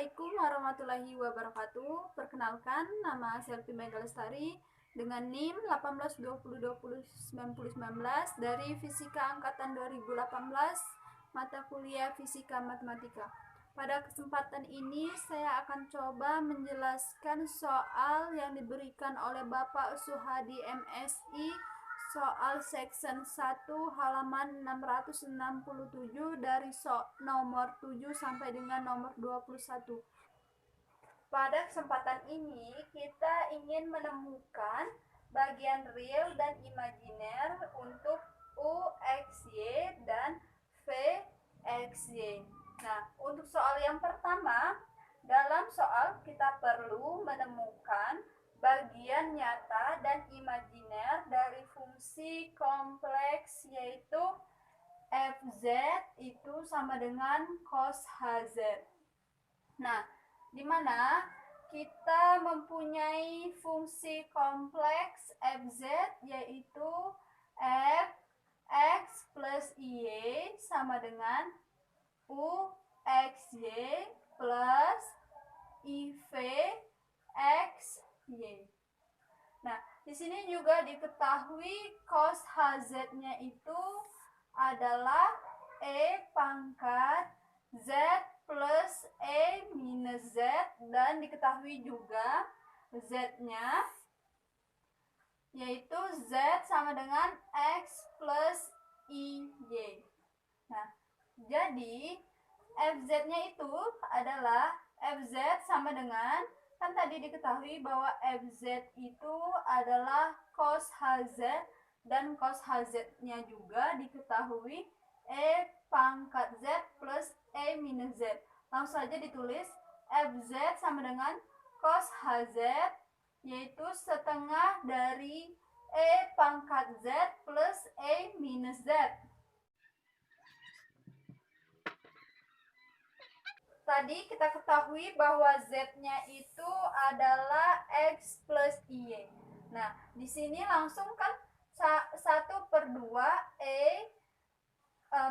Assalamualaikum warahmatullahi wabarakatuh. Perkenalkan, nama Selvi Megalestari dengan NIM 1820209019 dari Fisika Angkatan 2018, mata kuliah Fisika Matematika. Pada kesempatan ini saya akan coba menjelaskan soal yang diberikan oleh Bapak Suhadi MSI, soal section 1 halaman 667 dari nomor 7 sampai dengan nomor 21. Pada kesempatan ini kita ingin menemukan bagian real dan imajiner untuk U, X, Y dan V, X, Y. Nah, untuk soal yang pertama, dalam soal kita perlu menemukan bagian nyata dan imajiner dari fungsi kompleks, yaitu fz itu sama dengan cos hz. Nah, di mana kita mempunyai fungsi kompleks fz yaitu f x plus y sama dengan u x y plus iv x y. Nah, di sini juga diketahui cos hz-nya itu adalah e pangkat z plus e minus z, dan diketahui juga z-nya yaitu z sama dengan x plus iy. Nah, jadi fz-nya itu adalah fz sama dengan, kan tadi diketahui bahwa fz itu adalah cos hz, dan cos hz-nya juga diketahui e pangkat z plus e minus z. Langsung saja ditulis fz sama dengan cos hz yaitu setengah dari e pangkat z plus e minus z. Tadi kita ketahui bahwa z-nya itu adalah x plus y. Nah, di sini langsung kan 1/2 e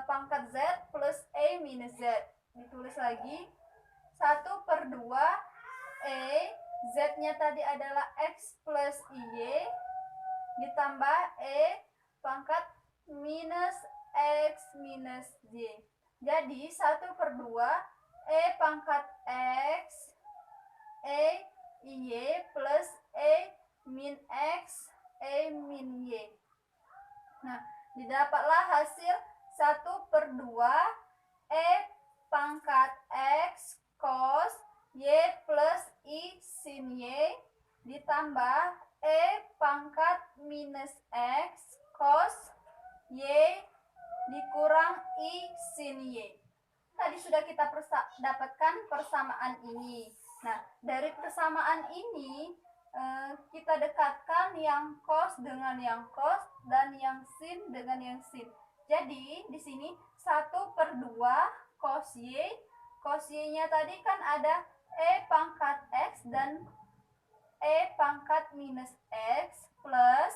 pangkat z plus e minus z. Ditulis lagi 1/2 e, z-nya tadi adalah x plus y ditambah e pangkat minus x minus y. Jadi 1/2 e pangkat x e y plus e min x e min y. Nah, didapatlah hasil 1/2 e pangkat x cos y plus i sin y ditambah e pangkat minus x cos y dikurang i sin y. Tadi sudah kita dapatkan persamaan ini. Nah, dari persamaan ini kita dekatkan yang cos dengan yang cos dan yang sin dengan yang sin. Jadi di sini 1/2 cos y. Cos y-nya tadi kan ada e pangkat x dan e pangkat minus x plus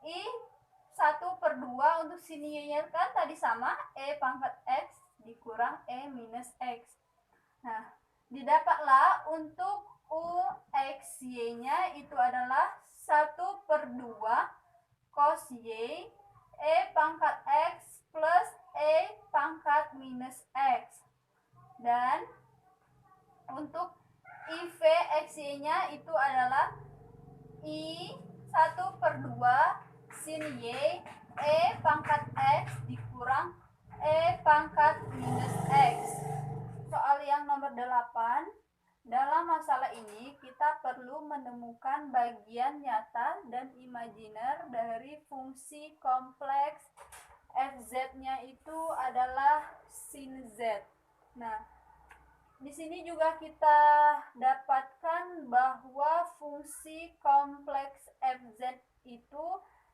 i 1/2 untuk sin y-nya kan tadi sama e pangkat x dikurang e minus x. Nah, didapatlah untuk u x y-nya itu adalah 1/2 cos y e pangkat x plus e pangkat minus x. Dan untuk iv x y-nya itu adalah i 1/2 sin y e pangkat x dikurang e pangkat minus x. Soal yang nomor 8. Dalam masalah ini kita perlu menemukan bagian nyata dan imajiner dari fungsi kompleks fz-nya itu adalah sin z. Nah, di sini juga kita dapatkan bahwa fungsi kompleks fz itu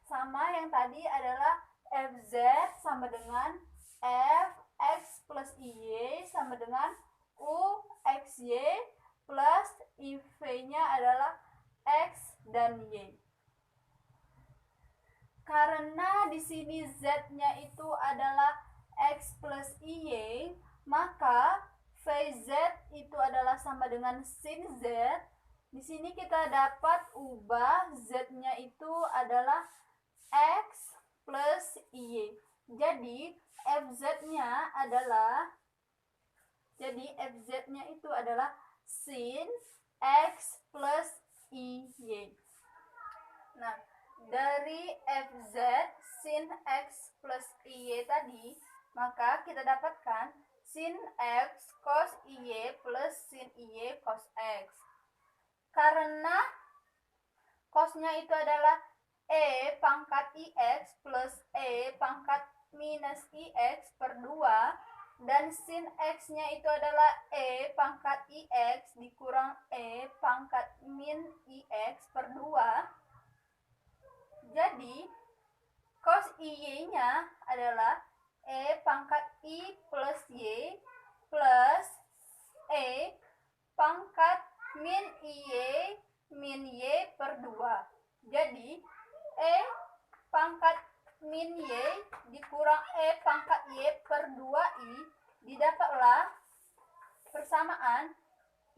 sama yang tadi adalah fz sama dengan f x plus y sama dengan u x y plus iv-nya adalah x dan y. Karena di sini z-nya itu adalah x plus y, maka VZ itu adalah sama dengan sin Z. Di sini kita dapat ubah Z-nya itu adalah X plus Y. Jadi FZ-nya itu adalah sin X plus IY. Nah, dari FZ sin X plus IY tadi, maka kita dapatkan sin X cos IY plus sin IY cos X. Karena cosnya itu adalah E pangkat IX plus E pangkat minus IX per 2, dan sin X-nya itu adalah E pangkat IX dikurang E pangkat min IX per 2. Jadi cos IY-nya adalah E pangkat I plus Y plus E pangkat min IY min Y per 2. Jadi E pangkat min Y dikurang E pangkat Y per 2I, didapatlah persamaan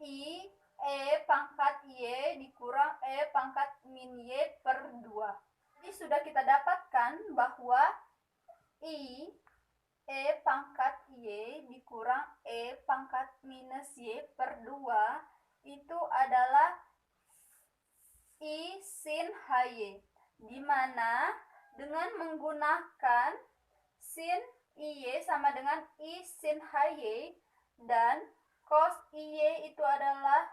I E pangkat Y dikurang E pangkat min Y per 2. Jadi sudah kita dapatkan bahwa I E pangkat Y dikurang E pangkat minus Y per 2 itu adalah I sin HY, di mana dengan menggunakan sin IY sama dengan I sin HY dan cos IY itu adalah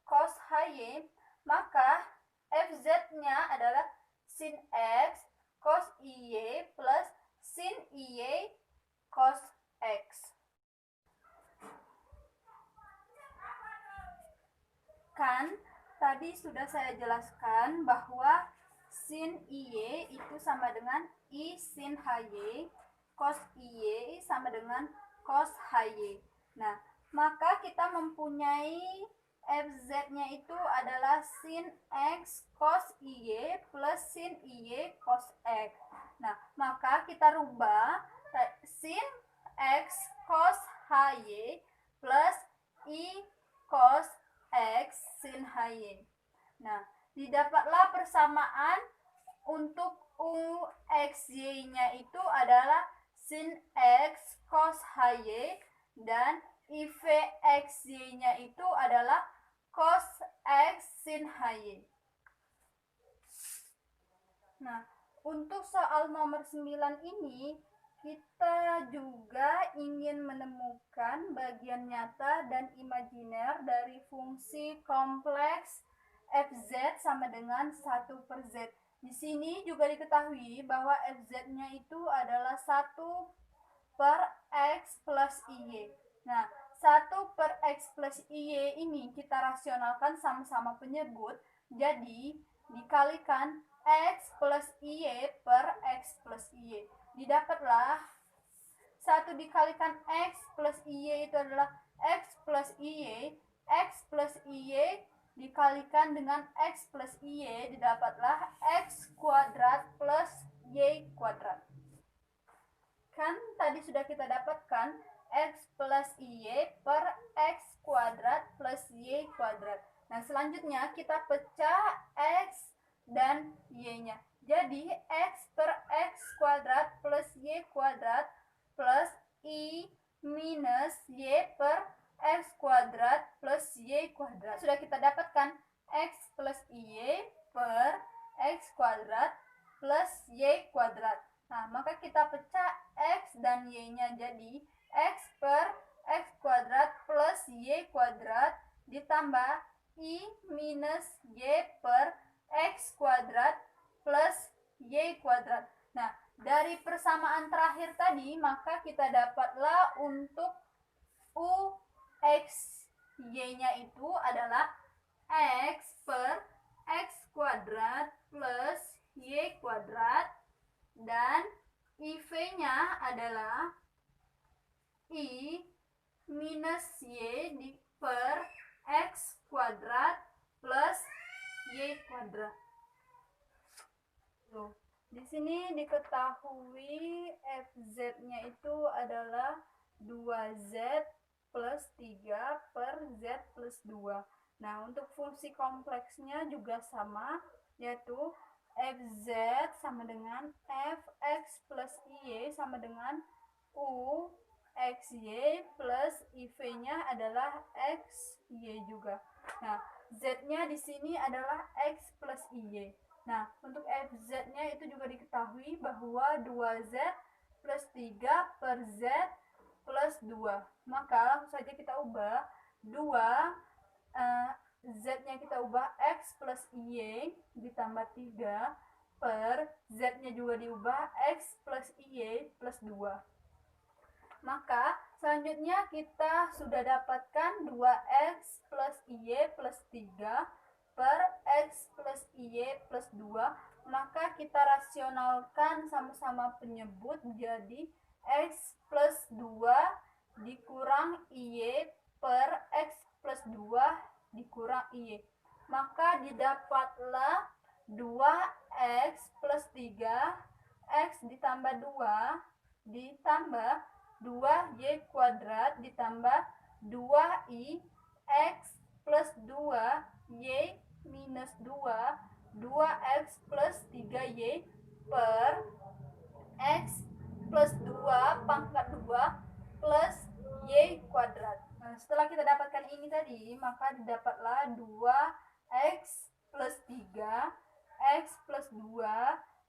cos HY, maka FZ-nya adalah sin X cos IY plus sin IY cos X. Kan tadi sudah saya jelaskan bahwa sin IY itu sama dengan I sin HY, cos IY sama dengan cos HY. Nah, maka kita mempunyai FZ-nya itu adalah sin X cos IY plus sin IY cos X. Nah, maka kita rubah sin X cos HY plus I cos X sin HY. Nah, didapatlah persamaan untuk UXY-nya itu adalah sin X cos HY dan IVXY-nya itu adalah cos X sin HY. Nah, untuk soal nomor 9 ini kita juga ingin menemukan bagian nyata dan imajiner dari fungsi kompleks FZ sama dengan 1/Z. Di sini juga diketahui bahwa FZ-nya itu adalah 1/X plus IY. Nah, 1/X plus IY ini kita rasionalkan sama-sama penyebut, jadi dikalikan X plus IY per X plus IY. Didapatlah 1 dikalikan X plus IY itu adalah X plus IY. X plus IY dikalikan dengan X plus IY, didapatlah X kuadrat plus Y kuadrat. Kan tadi sudah kita dapatkan X plus IY per X kuadrat plus Y kuadrat. Nah, selanjutnya kita pecah X dan Y-nya. Jadi X per X kuadrat plus Y kuadrat plus I minus Y per X kuadrat plus Y kuadrat. Sudah kita dapatkan X plus Y per X kuadrat plus Y kuadrat. Nah, maka kita pecah X dan Y-nya, jadi X per X kuadrat plus Y kuadrat ditambah I minus Y per X kuadrat plus Y kuadrat. Nah, dari persamaan terakhir tadi, maka kita dapatlah untuk UXY-nya itu adalah X per X kuadrat plus Y kuadrat, dan IV-nya adalah I minus Y per X kuadrat plus Y kuadrat. Di sini diketahui FZ-nya itu adalah 2Z plus 3 per Z plus 2. Nah, untuk fungsi kompleksnya juga sama, yaitu Fz sama dengan Fx plus Y sama dengan U XY plus IV-nya adalah XY juga. Nah, Z-nya di sini adalah X plus Y. Nah, untuk Fz-nya itu juga diketahui bahwa 2Z plus 3 per Z plus 2. Maka langsung saja kita ubah 2 Z-nya kita ubah X plus Y ditambah 3 per Z-nya juga diubah X plus Y plus 2. Maka selanjutnya kita sudah dapatkan 2X plus Y plus 3 per X plus Y plus 2. Maka kita rasionalkan sama-sama penyebut jadi X plus 2 dikurang Y per X plus 2 dikurang Y. Maka didapatlah 2X plus 3 X ditambah 2 ditambah 2Y kuadrat ditambah 2I X plus 2Y minus 2X plus 3Y per X plus 2 pangkat 2 plus Y kuadrat. Nah, setelah kita dapatkan ini tadi, maka didapatlah 2X plus 3 X plus 2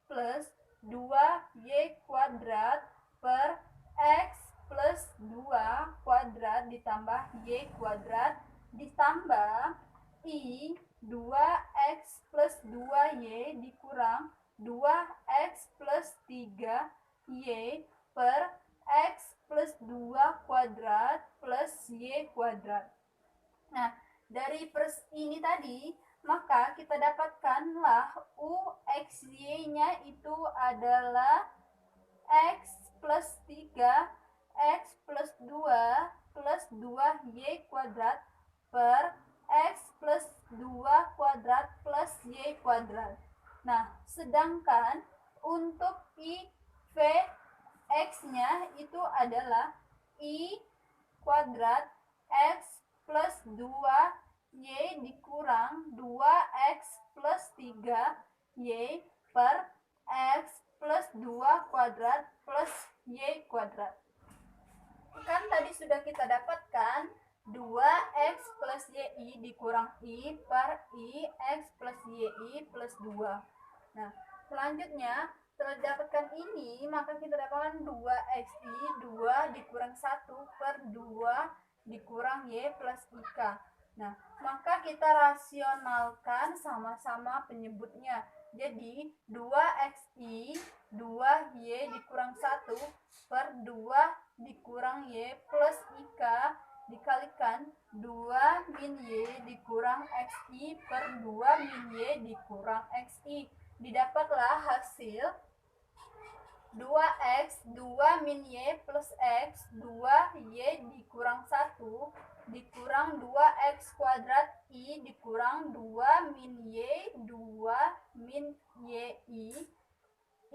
plus 2Y kuadrat per X plus 2 kuadrat ditambah Y kuadrat ditambah I 2X plus 2Y dikurang 2X plus 3Y per X plus 2 kuadrat plus Y kuadrat. Nah, dari ini tadi, maka kita dapatkanlah UXY-nya itu adalah X plus 3 X plus 2 plus 2Y kuadrat per X plus 2 kuadrat plus Y kuadrat. Nah, sedangkan untuk IV X-nya itu adalah I kuadrat X plus 2Y dikurang 2X plus 3Y per X plus 2 kuadrat plus Y kuadrat. Kan tadi sudah kita dapatkan 2X plus YI dikurang I per I X plus YI plus 2. Nah, selanjutnya setelah dapatkan ini, maka kita dapatkan 2XI 2 dikurang 1 per 2 dikurang Y plus IK. Nah, maka kita rasionalkan sama-sama penyebutnya. Jadi 2XI 2Y dikurang 1 per 2 dikurang Y plus IK dikalikan 2 min Y dikurang XI per 2 min Y dikurang XI. Didapatlah hasil 2X 2 min Y plus X 2Y dikurang 1 dikurang 2X kuadrat I dikurang 2 min Y 2 min YI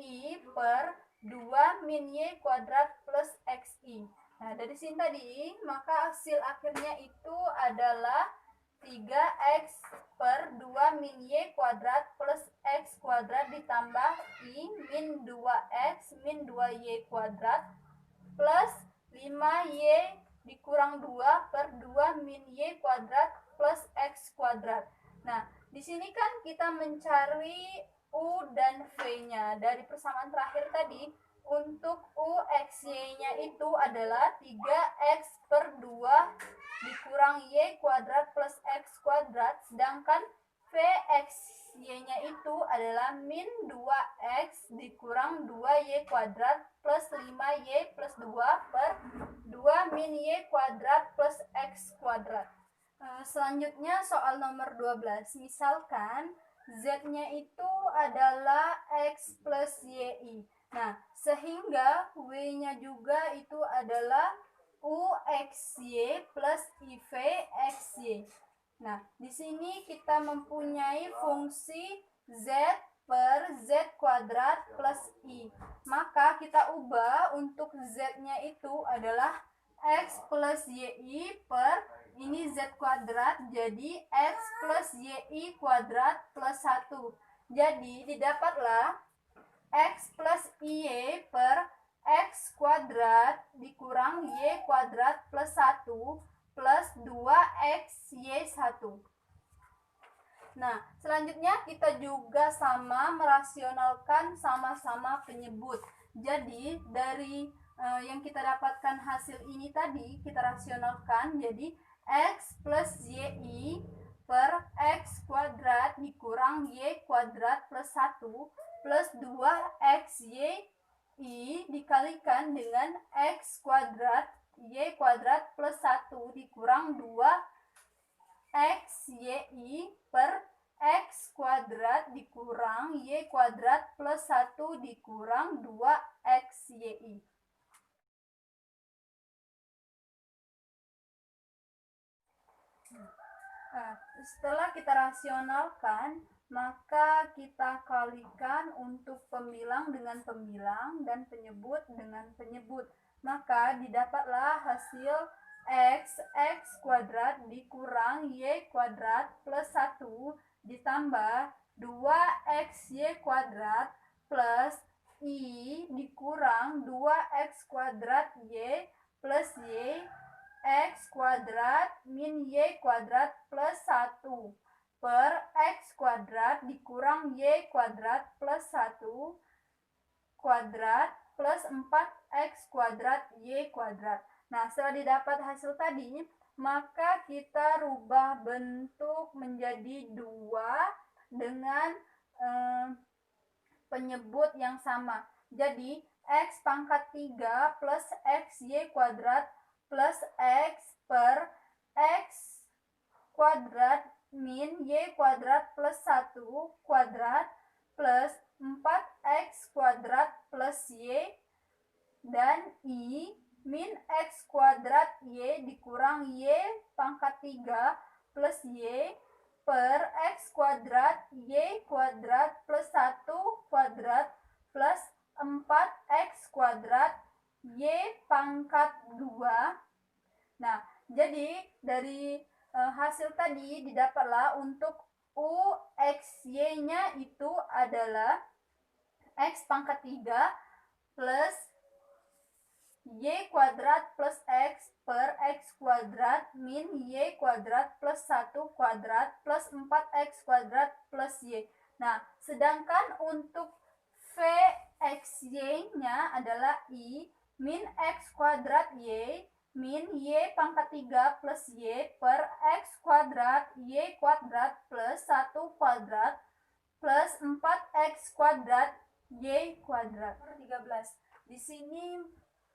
I per 2 min Y kuadrat plus XI. Nah, dari sini tadi, maka hasil akhirnya itu adalah 3X per 2 min Y kuadrat plus X kuadrat ditambah I min 2X min 2Y kuadrat plus 5Y dikurang 2 per 2 min Y kuadrat plus X kuadrat. Nah, di sini kan kita mencari U dan V-nya. Dari persamaan terakhir tadi, untuk UXY-nya itu adalah 3X per 2 dikurang Y kuadrat plus X kuadrat, sedangkan VXY-nya itu adalah min 2X dikurang 2Y kuadrat plus 5Y plus 2 per 2 min Y kuadrat plus X kuadrat. Selanjutnya soal nomor 12. Misalkan Z-nya itu adalah X plus YI. Nah, sehingga W-nya juga itu adalah UXY plus IVXY. Nah, di sini kita mempunyai fungsi Z per Z kuadrat plus I. Maka kita ubah untuk Z-nya itu adalah X plus Y per ini Z kuadrat, jadi X plus Y kuadrat plus 1. Jadi didapatlah X plus Y per X kuadrat dikurang Y kuadrat plus 1 plus 2XY1. Nah, selanjutnya kita juga sama merasionalkan sama-sama penyebut. Jadi dari yang kita dapatkan hasil ini tadi kita rasionalkan jadi X plus Y per X kuadrat dikurang Y kuadrat plus 1 plus 2XY dikalikan dengan X kuadrat Y kuadrat plus 1 dikurang 2XY per X kuadrat dikurang Y kuadrat plus 1 dikurang 2XY. Setelah kita rasionalkan, maka kita kalikan untuk pembilang dengan pembilang dan penyebut dengan penyebut. Maka didapatlah hasil X kuadrat dikurang Y kuadrat plus 1 ditambah 2XY kuadrat plus I dikurang 2X kuadrat Y plus Y X kuadrat min Y kuadrat plus 1 per X kuadrat dikurang Y kuadrat plus 1 kuadrat plus 4X kuadrat Y kuadrat. Nah, setelah didapat hasil tadi, maka kita rubah bentuk menjadi 2 dengan penyebut yang sama. Jadi, X pangkat 3 plus XY kuadrat plus X per X kuadrat min Y kuadrat plus 1 kuadrat plus 4X kuadrat plus Y dan I min X kuadrat Y dikurang Y pangkat 3 plus Y per X kuadrat Y kuadrat plus 1 kuadrat plus 4X kuadrat Y pangkat 2. Nah, jadi dari hasil tadi didapatlah untuk UXY-nya itu adalah X pangkat 3 plus Y kuadrat plus X per X kuadrat min Y kuadrat plus 1 kuadrat plus 4X kuadrat plus Y. Nah, sedangkan untuk VXY-nya adalah I min X kuadrat Y min Y pangkat 3 plus Y per X kuadrat Y kuadrat plus 1 kuadrat plus 4X kuadrat Y kuadrat. 13. Di sini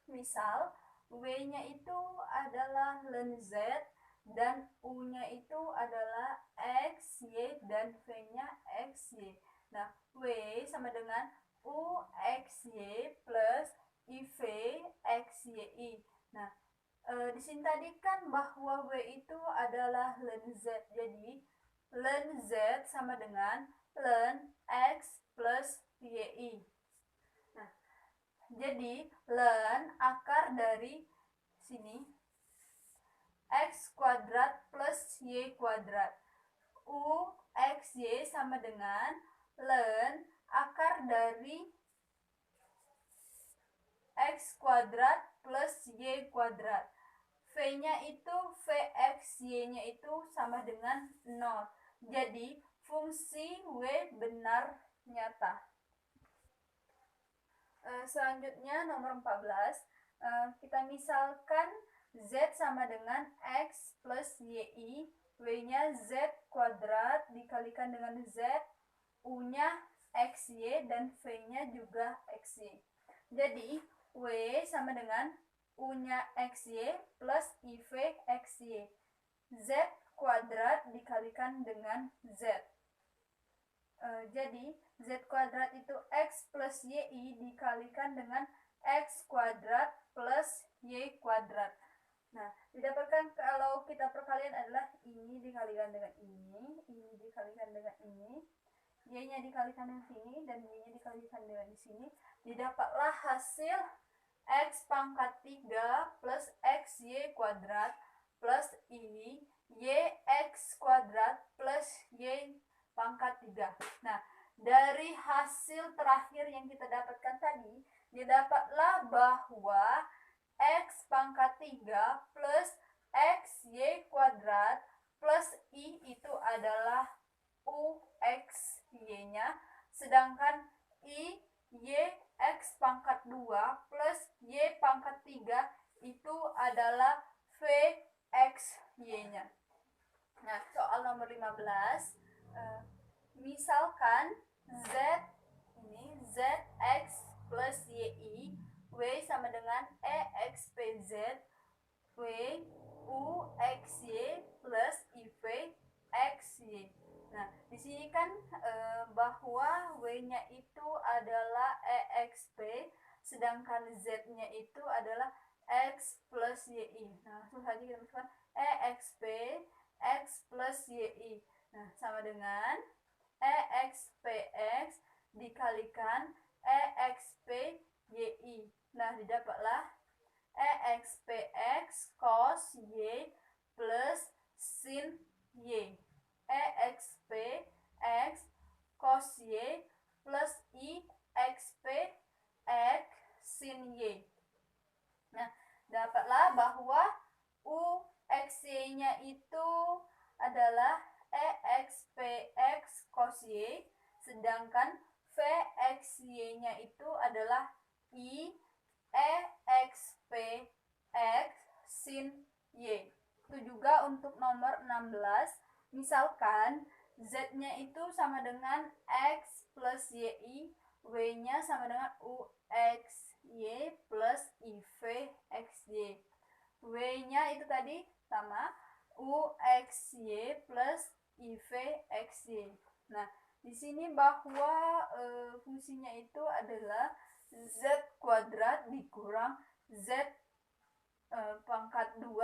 misal W-nya itu adalah len Z dan U-nya itu adalah X, Y dan V-nya X, Y. Nah, W sama dengan UXY plus IV XYI. Nah, di sini tadi kan bahwa W itu adalah len Z. Jadi, len Z sama dengan len X plus YI. Nah, jadi len akar dari sini X kuadrat plus Y kuadrat. UXY sama dengan len akar dari X kuadrat plus Y kuadrat. V-nya itu VX, Y-nya itu sama dengan 0. Jadi fungsi W benar nyata. Selanjutnya nomor 14. Kita misalkan Z sama dengan X plus YI. W-nya Z kuadrat dikalikan dengan Z, U-nya XY dan V-nya juga XY. Jadi W sama dengan U-nya XY plus IV XY. Z kuadrat dikalikan dengan Z. Jadi Z kuadrat itu X plus YI dikalikan dengan X kuadrat plus Y kuadrat. Nah, didapatkan kalau kita perkalian adalah ini dikalikan dengan ini dikalikan dengan ini, Y-nya dikalikan dengan sini dan Y-nya dikalikan dengan di sini. Didapatlah hasil X pangkat 3 plus XY kuadrat plus I YX kuadrat plus Y pangkat 3. Nah, dari hasil terakhir yang kita dapatkan tadi, didapatlah bahwa X pangkat 3 plus XY kuadrat plus I itu adalah UXY-nya, sedangkan I YX pangkat 2 plus Y pangkat 3 itu adalah VXY-nya. Nah, soal nomor 15, misalkan Z ini ZX plus YI, W sama dengan EXPZ, W UXY plus IV XY. Nah, di sini kan bahwa W-nya itu adalah EXP, sedangkan Z-nya itu adalah X plus YI. Nah, langsung saja kita masukkan EXP X plus YI. Nah, sama dengan EXPX dikalikan EXP YI. Nah, didapatlah EXPX cos Y plus sin Y. EXPX cos Y plus IXPX sin Y. Nah, dapatlah bahwa UXY-nya itu adalah EXPX cos Y, sedangkan VXY-nya itu adalah IEXPX sin Y. Itu juga untuk nomor 16. Misalkan Z-nya itu sama dengan X plus YI, W-nya sama dengan UXY plus IVXY. W-nya itu tadi sama UXY plus IVXY. Nah, di sini bahwa fungsinya itu adalah Z kuadrat dikurang Z pangkat 2,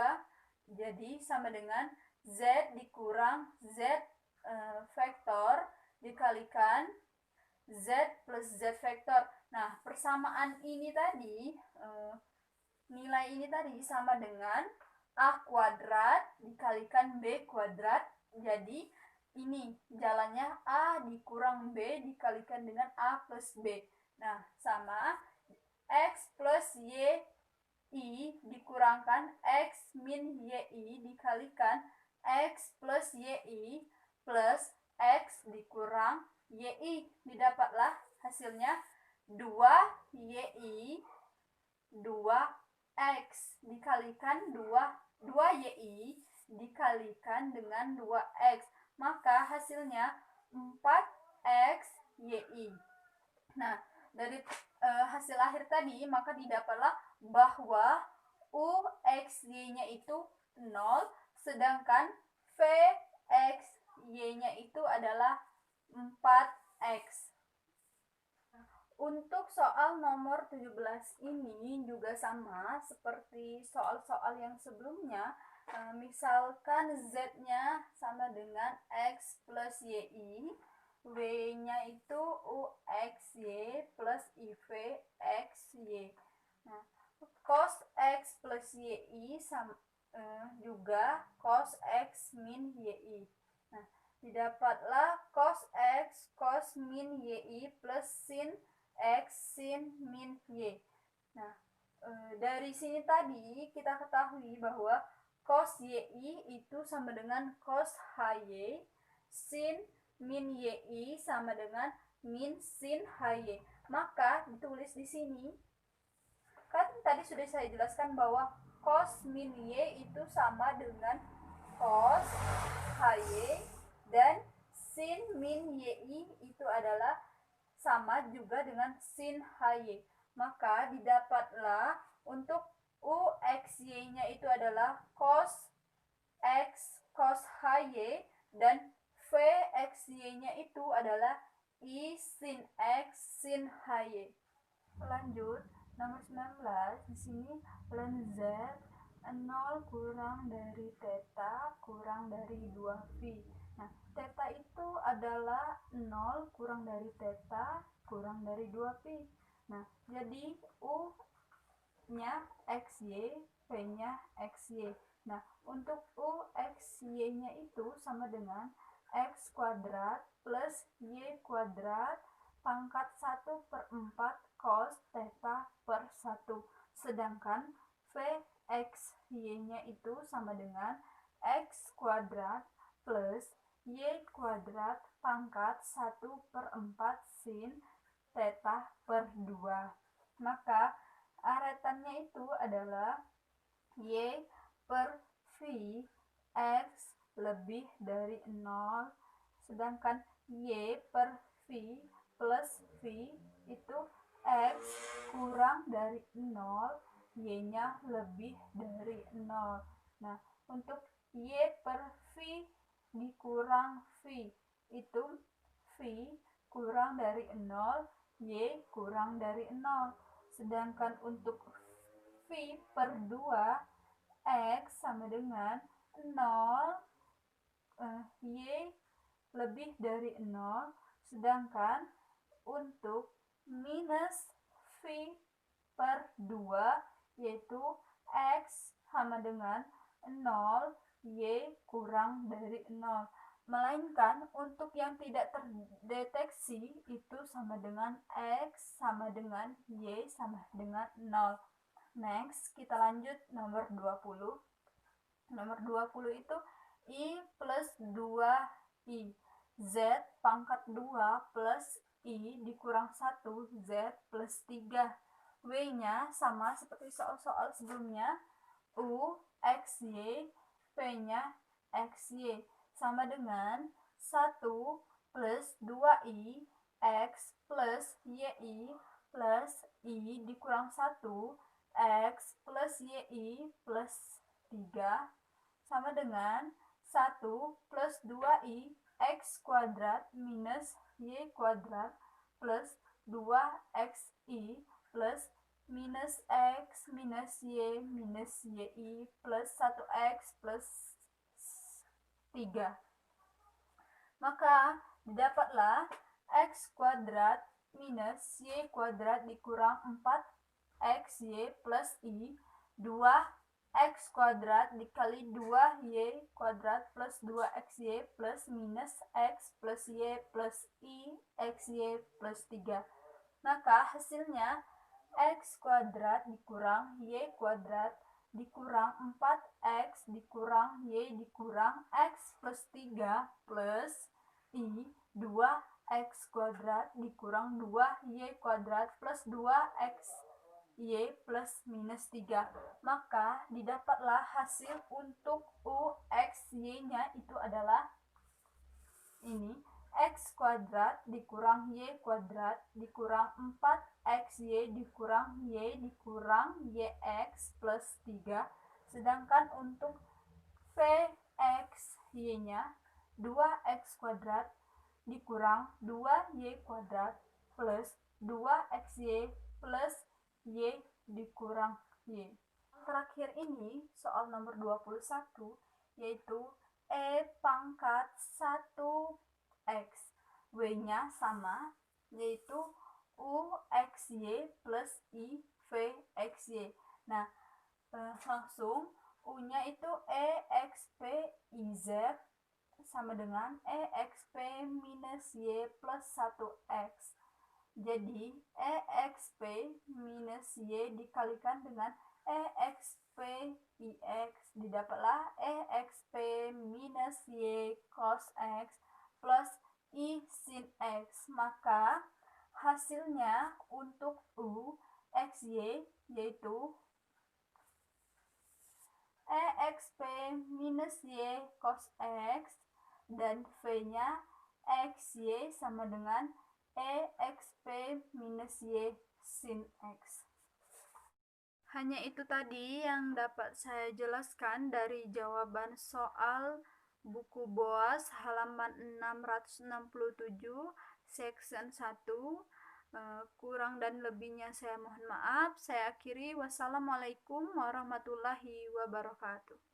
jadi sama dengan Z dikurang Z vektor dikalikan Z plus Z vektor. Nah, persamaan ini tadi, nilai ini tadi sama dengan A kuadrat dikalikan B kuadrat. Jadi ini jalannya A dikurang B dikalikan dengan A plus B. Nah, sama X plus Y I dikurangkan X min YI dikalikan X plus YI plus X dikurang YI. Didapatlah hasilnya 2YI 2X dikalikan 2YI dikalikan dengan 2X. Maka hasilnya 4X YI. Nah, dari hasil akhir tadi maka didapatlah bahwa UXY-nya itu 0, sedangkan VXY-nya itu adalah 4X. Untuk soal nomor 17 ini juga sama seperti soal-soal yang sebelumnya. Misalkan Z-nya sama dengan X plus YI, W-nya itu UXY plus IVXY. Nah, cos X plus YI sama, juga cos X min YI. Nah, didapatlah cos X cos min YI plus sin X sin min Y. Nah, dari sini tadi kita ketahui bahwa cos YI itu sama dengan cos HY, sin min YI sama dengan min sin HY. Maka ditulis di sini, kan tadi sudah saya jelaskan bahwa cos min Y itu sama dengan cos HY dan sin min YI itu adalah sama juga dengan sin HY. Maka didapatlah untuk UXY-nya itu adalah cos X cos HY dan VXY-nya itu adalah I sin X sin HY. Lanjut, nomor 19, di sini ln Z 0 kurang dari theta kurang dari 2 phi. Nah, theta itu adalah 0 kurang dari theta kurang dari 2 phi. Nah, jadi nya XY, V-nya XY. Nah, untuk U XY-nya itu sama dengan X kuadrat plus Y kuadrat pangkat 1/4 cos theta per 1. Sedangkan VXY-nya itu sama dengan X kuadrat plus Y kuadrat pangkat 1/4 sin theta per 2. Maka aretannya itu adalah Y per V X lebih dari 0, sedangkan Y per V plus V itu X kurang dari 0, Y-nya lebih dari 0. Nah, untuk Y per V dikurang V itu V kurang dari 0, Y kurang dari 0. Sedangkan untuk V per 2 X sama dengan 0, Y lebih dari 0. Sedangkan untuk minus V per 2 yaitu X sama dengan 0, Y kurang dari 0. Melainkan untuk yang tidak terdeteksi itu sama dengan X sama dengan Y sama dengan 0. Next, kita lanjut nomor 20. Nomor 20 itu I plus 2I. Z pangkat 2 plus I dikurang 1 Z plus 3. W-nya sama seperti soal-soal sebelumnya. U XY, P-nya XY. Sama dengan 1 plus 2I X plus YI plus I dikurang 1 X plus YI plus 3 sama dengan 1 plus 2I X kuadrat minus Y kuadrat plus 2XI plus minus X minus Y minus YI plus 1X plus 3. Maka didapatlah X kuadrat minus Y kuadrat dikurang 4XY plus I 2X kuadrat dikali 2Y kuadrat plus 2XY plus minus X plus Y plus I XY plus 3. Maka hasilnya X kuadrat dikurang Y kuadrat dikurang 4X dikurang Y dikurang X plus 3 plus I 2X kuadrat dikurang 2Y kuadrat plus 2X Y plus minus 3. Maka didapatlah hasil untuk U X Y-nya itu adalah ini X kuadrat dikurang Y kuadrat dikurang 4XY dikurang Y dikurang YX plus 3. Sedangkan untuk VXY-nya 2X kuadrat dikurang 2Y kuadrat plus 2XY plus Y dikurang Y. Terakhir ini soal nomor 21 yaitu E pangkat 1X. W-nya sama yaitu UXY plus IVXY. Nah, langsung U-nya itu EXPIZ sama dengan EXP minus Y plus 1X. Jadi EXP minus Y dikalikan dengan EXPIX, didapatlah EXP minus Y cos X plus I sin X. Maka hasilnya untuk U XY yaitu EXP minus Y cos X dan V-nya XY sama dengan EXP minus Y sin X. Hanya itu tadi yang dapat saya jelaskan dari jawaban soal buku BOAS halaman 667 section 1. Kurang dan lebihnya saya mohon maaf. Saya akhiri. Wassalamualaikum warahmatullahi wabarakatuh.